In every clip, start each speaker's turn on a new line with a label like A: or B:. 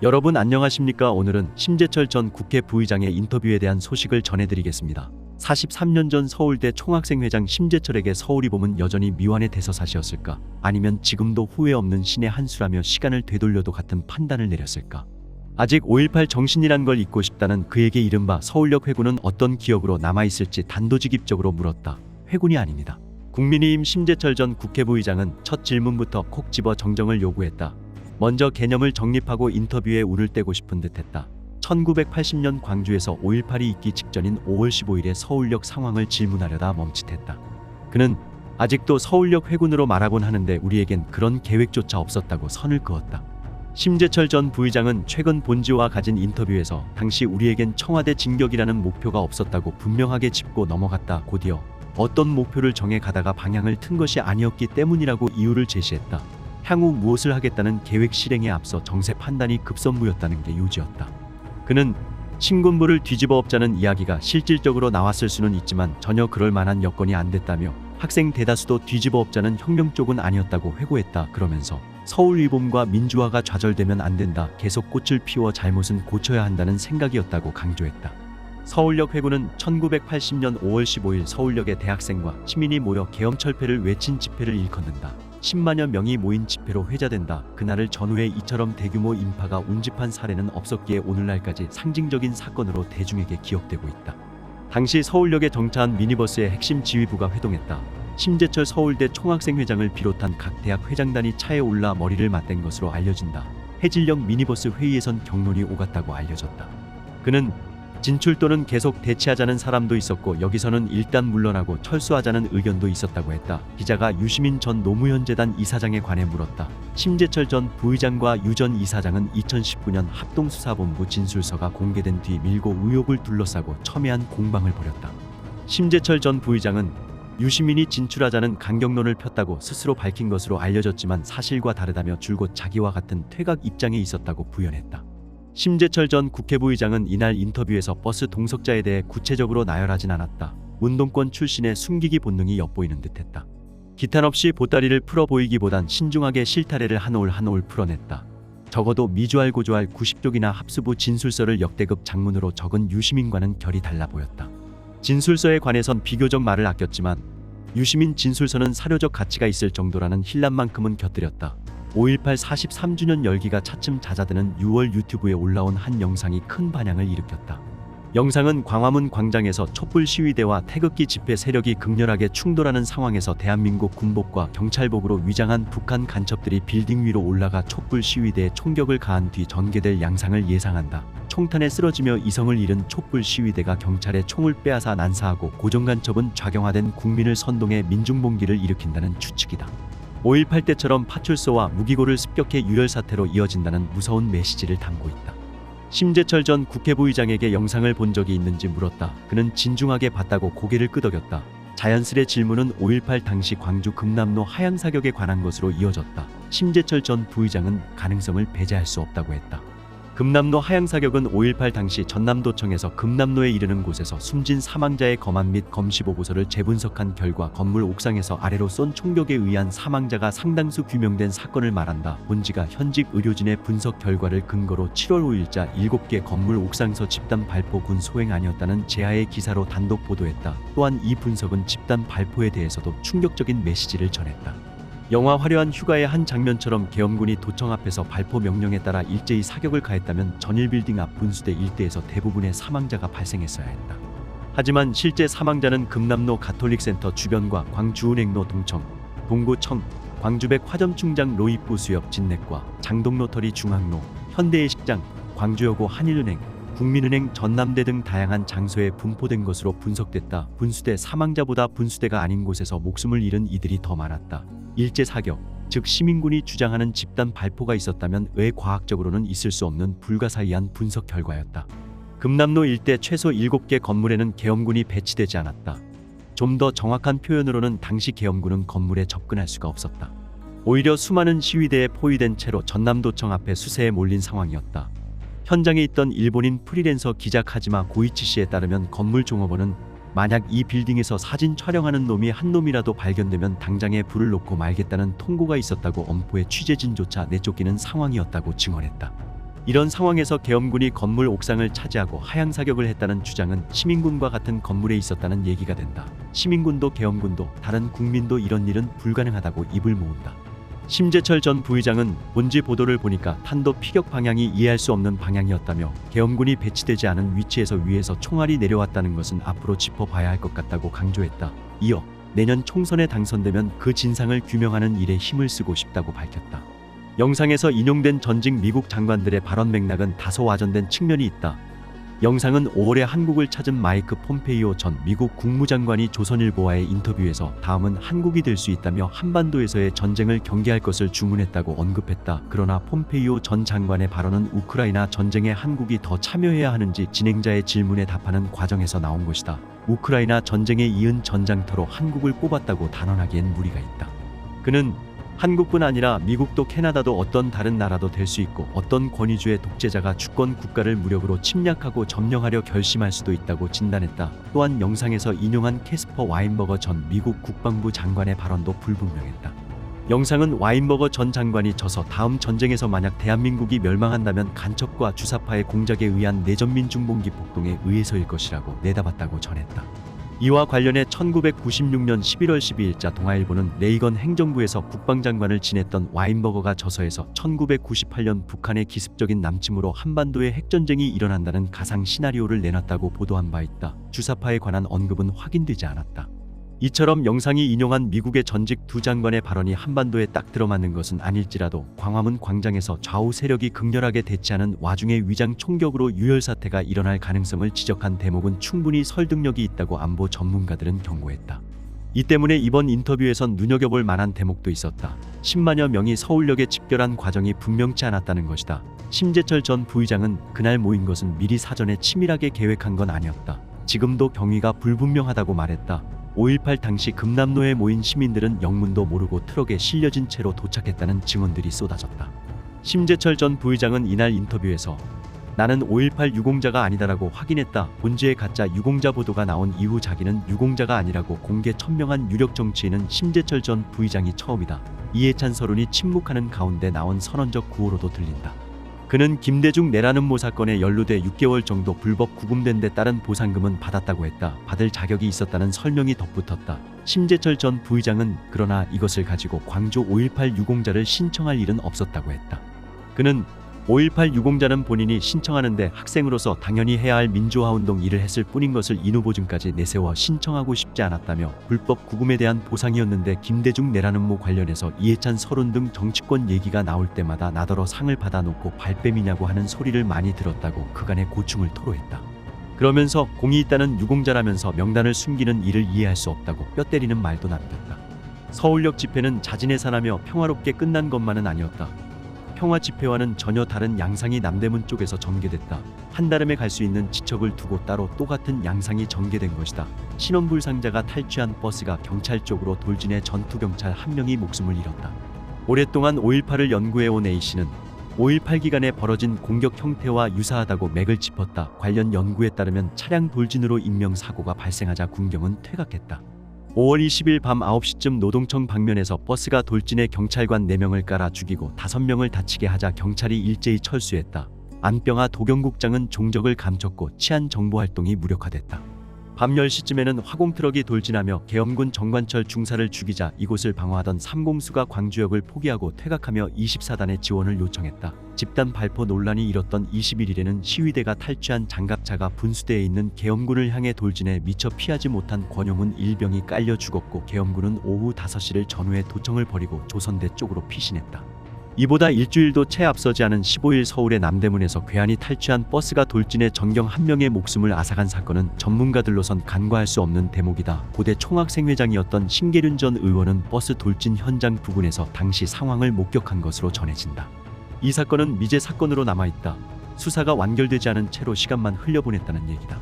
A: 여러분 안녕하십니까? 오늘은 심재철 전 국회 부의장의 인터뷰에 대한 소식을 전해드리겠습니다. 43년 전 서울대 총학생회장 심재철에게 서울이 봄은 여전히 미완의 대서사시였을까? 아니면 지금도 후회 없는 신의 한 수라며 시간을 되돌려도 같은 판단을 내렸을까? 아직 5.18 정신이란 걸 잊고 싶다는 그에게 이른바 서울역 회군은 어떤 기억으로 남아있을지 단도직입적으로 물었다. 회군이 아닙니다. 국민의힘 심재철 전 국회 부의장은 첫 질문부터 콕 집어 정정을 요구했다. 먼저 개념을 정립하고 인터뷰에 운을 떼고 싶은 듯했다. 1980년 광주에서 5.18이 있기 직전인 5월 15일에 서울역 상황을 질문하려다 멈칫했다. 그는 아직도 서울역 회군으로 말하곤 하는데 우리에겐 그런 계획조차 없었다고 선을 그었다. 심재철 전 부의장은 최근 본지와 가진 인터뷰에서 당시 우리에겐 청와대 진격이라는 목표가 없었다고 분명하게 짚고 넘어갔다. 곧이어 어떤 목표를 정해 가다가 방향을 튼 것이 아니었기 때문이라고 이유를 제시했다. 향후 무엇을 하겠다는 계획 실행에 앞서 정세 판단이 급선무였다는 게 요지였다. 그는 신군부를 뒤집어 엎자는 이야기가 실질적으로 나왔을 수는 있지만 전혀 그럴 만한 여건이 안 됐다며 학생 대다수도 뒤집어 엎자는 혁명 쪽은 아니었다고 회고했다. 그러면서 서울 위봄과 민주화가 좌절되면 안 된다. 계속 꽃을 피워 잘못은 고쳐야 한다는 생각이었다고 강조했다. 서울역 회군은 1980년 5월 15일 서울역의 대학생과 시민이 모여 계엄철폐를 외친 집회를 일컫는다. 10만여 명이 모인 집회로 회자된다. 그날을 전후에 이처럼 대규모 인파가 운집한 사례는 없었기에 오늘날까지 상징적인 사건으로 대중에게 기억되고 있다. 당시 서울역에 정차한 미니버스의 핵심 지휘부가 회동했다. 심재철 서울대 총학생회장을 비롯한 각 대학 회장단이 차에 올라 머리를 맞댄 것으로 알려진다. 해질녘 미니버스 회의에선 경론이 오갔다고 알려졌다. 그는 진출 또는 계속 대치하자는 사람도 있었고 여기서는 일단 물러나고 철수하자는 의견도 있었다고 했다. 기자가 유시민 전 노무현재단 이사장에 관해 물었다. 심재철 전 부의장과 유 전 이사장은 2019년 합동수사본부 진술서가 공개된 뒤 밀고 의혹을 둘러싸고 첨예한 공방을 벌였다. 심재철 전 부의장은 유시민이 진출하자는 강경론을 폈다고 스스로 밝힌 것으로 알려졌지만 사실과 다르다며 줄곧 자기와 같은 퇴각 입장에 있었다고 부연했다. 심재철 전 국회 부의장은 이날 인터뷰에서 버스 동석자에 대해 구체적으로 나열하진 않았다. 운동권 출신의 숨기기 본능이 엿보이는 듯했다. 기탄 없이 보따리를 풀어 보이기보단 신중하게 실타래를 한 올 한 올 풀어냈다. 적어도 미주알 고주알 90쪽이나 합수부 진술서를 역대급 장문으로 적은 유시민과는 결이 달라 보였다. 진술서에 관해선 비교적 말을 아꼈지만 유시민 진술서는 사료적 가치가 있을 정도라는 힐난만큼은 곁들였다. 5.18 43주년 열기가 차츰 잦아드는 6월 유튜브에 올라온 한 영상이 큰 반향을 일으켰다. 영상은 광화문 광장에서 촛불 시위대와 태극기 집회 세력이 극렬하게 충돌하는 상황에서 대한민국 군복과 경찰복으로 위장한 북한 간첩들이 빌딩 위로 올라가 촛불 시위대에 총격을 가한 뒤 전개될 양상을 예상한다. 총탄에 쓰러지며 이성을 잃은 촛불 시위대가 경찰의 총을 빼앗아 난사하고 고정간첩은 좌경화된 국민을 선동해 민중봉기를 일으킨다는 추측이다. 5.18 때처럼 파출소와 무기고를 습격해 유혈 사태로 이어진다는 무서운 메시지를 담고 있다. 심재철 전 국회 부의장에게 영상을 본 적이 있는지 물었다. 그는 진중하게 봤다고 고개를 끄덕였다. 자연스레 질문은 5.18 당시 광주 금남로 하향 사격에 관한 것으로 이어졌다. 심재철 전 부의장은 가능성을 배제할 수 없다고 했다. 금남로 하향 사격은 5.18 당시 전남도청에서 금남로에 이르는 곳에서 숨진 사망자의 검안 및 검시 보고서를 재분석한 결과 건물 옥상에서 아래로 쏜 총격에 의한 사망자가 상당수 규명된 사건을 말한다. 본지가 현직 의료진의 분석 결과를 근거로 7월 5일자 7개 건물 옥상서 집단 발포 군 소행 아니었다는 제하의 기사로 단독 보도했다. 또한 이 분석은 집단 발포에 대해서도 충격적인 메시지를 전했다. 영화 화려한 휴가의 한 장면처럼 계엄군이 도청 앞에서 발포 명령에 따라 일제히 사격을 가했다면 전일 빌딩 앞 분수대 일대에서 대부분의 사망자가 발생했어야 했다. 하지만 실제 사망자는 금남로 가톨릭센터 주변과 광주은행로 동청, 동구청, 광주백 화점충장 로이프 수협 진내과, 장동로터리 중앙로, 현대예식장, 광주여고 한일은행, 국민은행 전남대 등 다양한 장소에 분포된 것으로 분석됐다. 분수대 사망자보다 분수대가 아닌 곳에서 목숨을 잃은 이들이 더 많았다. 일제 사격, 즉 시민군이 주장하는 집단 발포가 있었다면 왜 과학적으로는 있을 수 없는 불가사의한 분석 결과였다. 금남로 일대 최소 7개 건물에는 계엄군이 배치되지 않았다. 좀 더 정확한 표현으로는 당시 계엄군은 건물에 접근할 수가 없었다. 오히려 수많은 시위대에 포위된 채로 전남도청 앞에 수세에 몰린 상황이었다. 현장에 있던 일본인 프리랜서 기자 카지마 고이치 씨에 따르면 건물 종업원은 만약 이 빌딩에서 사진 촬영하는 놈이 한 놈이라도 발견되면 당장에 불을 놓고 말겠다는 통고가 있었다고 엄포의 취재진조차 내쫓기는 상황이었다고 증언했다. 이런 상황에서 계엄군이 건물 옥상을 차지하고 하향 사격을 했다는 주장은 시민군과 같은 건물에 있었다는 얘기가 된다. 시민군도 계엄군도 다른 국민도 이런 일은 불가능하다고 입을 모은다. 심재철 전 부의장은 본지 보도를 보니까 탄도 피격 방향이 이해할 수 없는 방향이었다며 계엄군이 배치되지 않은 위치에서 위에서 총알이 내려왔다는 것은 앞으로 짚어봐야 할 것 같다고 강조했다. 이어 내년 총선에 당선되면 그 진상을 규명하는 일에 힘을 쓰고 싶다고 밝혔다. 영상에서 인용된 전직 미국 장관들의 발언 맥락은 다소 와전된 측면이 있다. 영상은 5월에 한국을 찾은 마이크 폼페이오 전 미국 국무장관이 조선일보와의 인터뷰에서 다음은 한국이 될 수 있다며 한반도에서의 전쟁을 경계할 것을 주문했다고 언급했다. 그러나 폼페이오 전 장관의 발언은 우크라이나 전쟁에 한국이 더 참여해야 하는지 진행자의 질문에 답하는 과정에서 나온 것이다. 우크라이나 전쟁에 이은 전장터로 한국을 꼽았다고 단언하기엔 무리가 있다. 그는 한국뿐 아니라 미국도 캐나다도 어떤 다른 나라도 될 수 있고 어떤 권위주의 독재자가 주권 국가를 무력으로 침략하고 점령하려 결심할 수도 있다고 진단했다. 또한 영상에서 인용한 캐스퍼 와인버거 전 미국 국방부 장관의 발언도 불분명했다. 영상은 와인버거 전 장관이 져서 다음 전쟁에서 만약 대한민국이 멸망한다면 간첩과 주사파의 공작에 의한 내전민 중봉기 폭동에 의해서일 것이라고 내다봤다고 전했다. 이와 관련해 1996년 11월 12일자 동아일보는 레이건 행정부에서 국방장관을 지냈던 와인버거가 저서에서 1998년 북한의 기습적인 남침으로 한반도에 핵전쟁이 일어난다는 가상 시나리오를 내놨다고 보도한 바 있다. 주사파에 관한 언급은 확인되지 않았다. 이처럼 영상이 인용한 미국의 전직 두 장관의 발언이 한반도에 딱 들어맞는 것은 아닐지라도 광화문 광장에서 좌우 세력이 극렬하게 대치하는 와중에 위장 총격으로 유혈 사태가 일어날 가능성을 지적한 대목은 충분히 설득력이 있다고 안보 전문가들은 경고했다. 이 때문에 이번 인터뷰에선 눈여겨볼 만한 대목도 있었다. 10만여 명이 서울역에 집결한 과정이 분명치 않았다는 것이다. 심재철 전 부의장은 그날 모인 것은 미리 사전에 치밀하게 계획한 건 아니었다. 지금도 경위가 불분명하다고 말했다. 5.18 당시 금남로에 모인 시민들은 영문도 모르고 트럭에 실려진 채로 도착했다는 증언들이 쏟아졌다. 심재철 전 부의장은 이날 인터뷰에서 나는 5.18 유공자가 아니다라고 확인했다. 본지에 가짜 유공자 보도가 나온 이후 자기는 유공자가 아니라고 공개 천명한 유력 정치인은 심재철 전 부의장이 처음이다. 이해찬 서른이 침묵하는 가운데 나온 선언적 구호로도 들린다. 그는 김대중 내라는 모 사건에 연루돼 6개월 정도 불법 구금된 데 따른 보상금은 받았다고 했다. 받을 자격이 있었다는 설명이 덧붙었다. 심재철 전 부의장은 그러나 이것을 가지고 광주 5.18 유공자를 신청할 일은 없었다고 했다. 그는 5.18 유공자는 본인이 신청하는데 학생으로서 당연히 해야 할 민주화운동 일을 했을 뿐인 것을 인후보증까지 내세워 신청하고 싶지 않았다며 불법 구금에 대한 보상이었는데 김대중 내라는 모 관련해서 이해찬 서른 등 정치권 얘기가 나올 때마다 나더러 상을 받아놓고 발뺌이냐고 하는 소리를 많이 들었다고 그간의 고충을 토로했다. 그러면서 공이 있다는 유공자라면서 명단을 숨기는 일을 이해할 수 없다고 뼈 때리는 말도 남겼다. 서울역 집회는 자진해산하며 평화롭게 끝난 것만은 아니었다. 평화 집회와는 전혀 다른 양상이 남대문 쪽에서 전개됐다. 한다름에 갈 수 있는 지척을 두고 따로 또 같은 양상이 전개된 것이다. 신원불상자가 탈취한 버스가 경찰 쪽으로 돌진해 전투경찰 한 명이 목숨을 잃었다. 오랫동안 5.18을 연구해온 A씨는 5.18 기간에 벌어진 공격 형태와 유사하다고 맥을 짚었다. 관련 연구에 따르면 차량 돌진으로 인명사고가 발생하자 군경은 퇴각했다. 5월 20일 밤 9시쯤 노동청 방면에서 버스가 돌진해 경찰관 4명을 깔아 죽이고 5명을 다치게 하자 경찰이 일제히 철수했다. 안병하 도경국장은 종적을 감췄고 치안 정보 활동이 무력화됐다. 밤 10시쯤에는 화공트럭이 돌진하며 계엄군 정관철 중사를 죽이자 이곳을 방어하던 삼공수가 광주역을 포기하고 퇴각하며 24단의 지원을 요청했다. 집단 발포 논란이 일었던 21일에는 시위대가 탈취한 장갑차가 분수대에 있는 계엄군을 향해 돌진해 미처 피하지 못한 권용훈 일병이 깔려 죽었고 계엄군은 오후 5시를 전후해 도청을 벌이고 조선대 쪽으로 피신했다. 이보다 일주일도 채 앞서지 않은 15일 서울의 남대문에서 괴한이 탈취한 버스가 돌진해 전경 1명의 목숨을 앗아간 사건은 전문가들로선 간과할 수 없는 대목이다. 고대 총학생회장이었던 신계륜 전 의원은 버스 돌진 현장 부근에서 당시 상황을 목격한 것으로 전해진다. 이 사건은 미제 사건으로 남아있다. 수사가 완결되지 않은 채로 시간만 흘려보냈다는 얘기다.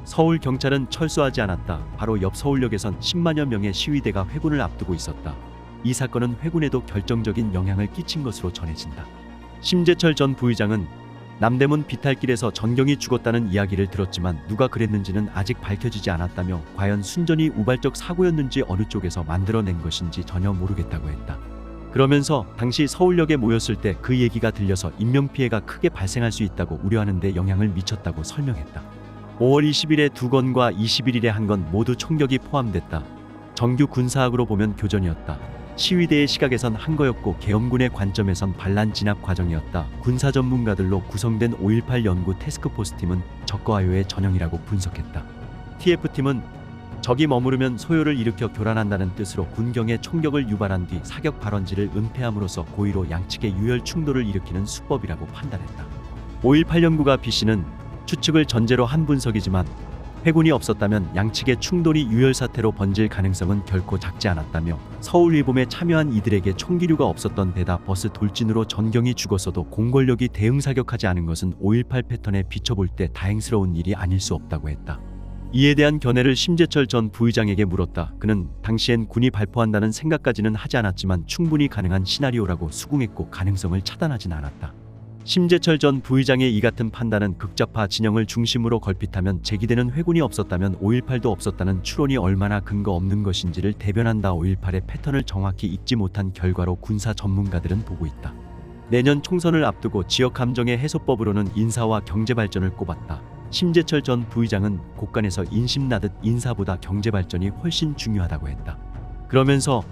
A: 서울 경찰은 철수하지 않았다. 바로 옆 서울역에선 10만여 명의 시위대가 회군을 앞두고 있었다. 이 사건은 회군에도 결정적인 영향을 끼친 것으로 전해진다. 심재철 전 부의장은 남대문 비탈길에서 전경이 죽었다는 이야기를 들었지만 누가 그랬는지는 아직 밝혀지지 않았다며 과연 순전히 우발적 사고였는지 어느 쪽에서 만들어낸 것인지 전혀 모르겠다고 했다. 그러면서 당시 서울역에 모였을 때 그 얘기가 들려서 인명피해가 크게 발생할 수 있다고 우려하는 데 영향을 미쳤다고 설명했다. 5월 20일에 2건과 21일에 1건 모두 총격이 포함됐다. 정규 군사학으로 보면 교전이었다. 시위대의 시각에선 한 거였고 계엄군의 관점에선 반란 진압 과정이었다. 군사 전문가들로 구성된 5.18 연구 태스크포스팀은 적과 아유의 전형이라고 분석했다. TF팀은 적이 머무르면 소요를 일으켜 교란한다는 뜻으로 군경에 총격을 유발한 뒤 사격 발원지를 은폐함으로써 고의로 양측의 유혈 충돌을 일으키는 수법이라고 판단했다. 5.18 연구가 B씨는 추측을 전제로 한 분석이지만 회군이 없었다면 양측의 충돌이 유혈 사태로 번질 가능성은 결코 작지 않았다며 서울 위봄에 참여한 이들에게 총기류가 없었던 데다 버스 돌진으로 전경이 죽었어도 공권력이 대응 사격하지 않은 것은 5.18 패턴에 비춰볼 때 다행스러운 일이 아닐 수 없다고 했다. 이에 대한 견해를 심재철 전 부의장에게 물었다. 그는 당시엔 군이 발포한다는 생각까지는 하지 않았지만 충분히 가능한 시나리오라고 수긍했고 가능성을 차단하진 않았다. 심재철 전 부의장의 이 같은 판단은 극좌파 진영을 중심으로 걸핏하면 제기되는 회군이 없었다면 5.18도 없었다는 추론이 얼마나 근거 없는 것인지를 대변한다. 5.18의 패턴을 정확히 읽지 못한 결과로 군사 전문가들은 보고 있다. 내년 총선을 앞두고 지역감정의 해소법으로는 인사와 경제발전을 꼽았다. 심재철 전 부의장은 곳간에서 인심 나듯 인사보다 경제발전이 훨씬 중요하다고 했다. 그러면서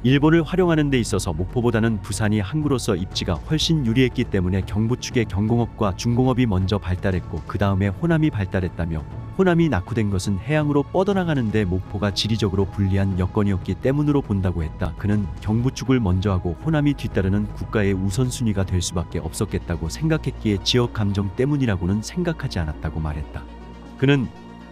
A: 일본을 활용하는 데 있어서 목포보다는 부산이 항구로서 입지가 훨씬 유리했기 때문에 경부 측의 경공업과 중공업이 먼저 발달했고 그 다음에 호남이 발달했다며 호남이 낙후된 것은 해양으로 뻗어나가는데 목포가 지리적으로 불리한 여건이었기 때문으로 본다고 했다. 그는 경부 축을 먼저 하고 호남이 뒤따르는 국가의 우선순위가 될 수밖에 없었겠다고 생각했기에 지역 감정 때문이라고는 생각하지 않았다고 말했다. 그는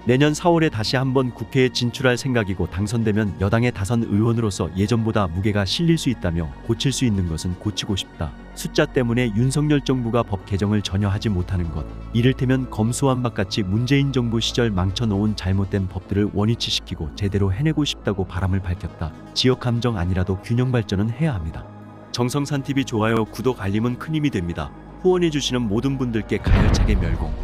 A: 내년 4월에 다시 한번 국회에 진출할 생각이고 당선되면 여당의 다선 의원으로서 예전보다 무게가 실릴 수 있다며 고칠 수 있는 것은 고치고 싶다. 숫자 때문에 윤석열 정부가 법 개정을 전혀 하지 못하는 것, 이를테면 검수완박같이 문재인 정부 시절 망쳐놓은 잘못된 법들을 원위치시키고 제대로 해내고 싶다고 바람을 밝혔다. 지역 감정 아니라도 균형 발전은 해야 합니다. 정성산TV 좋아요, 구독, 알림은 큰 힘이 됩니다. 후원해주시는 모든 분들께 가열차게 멸공.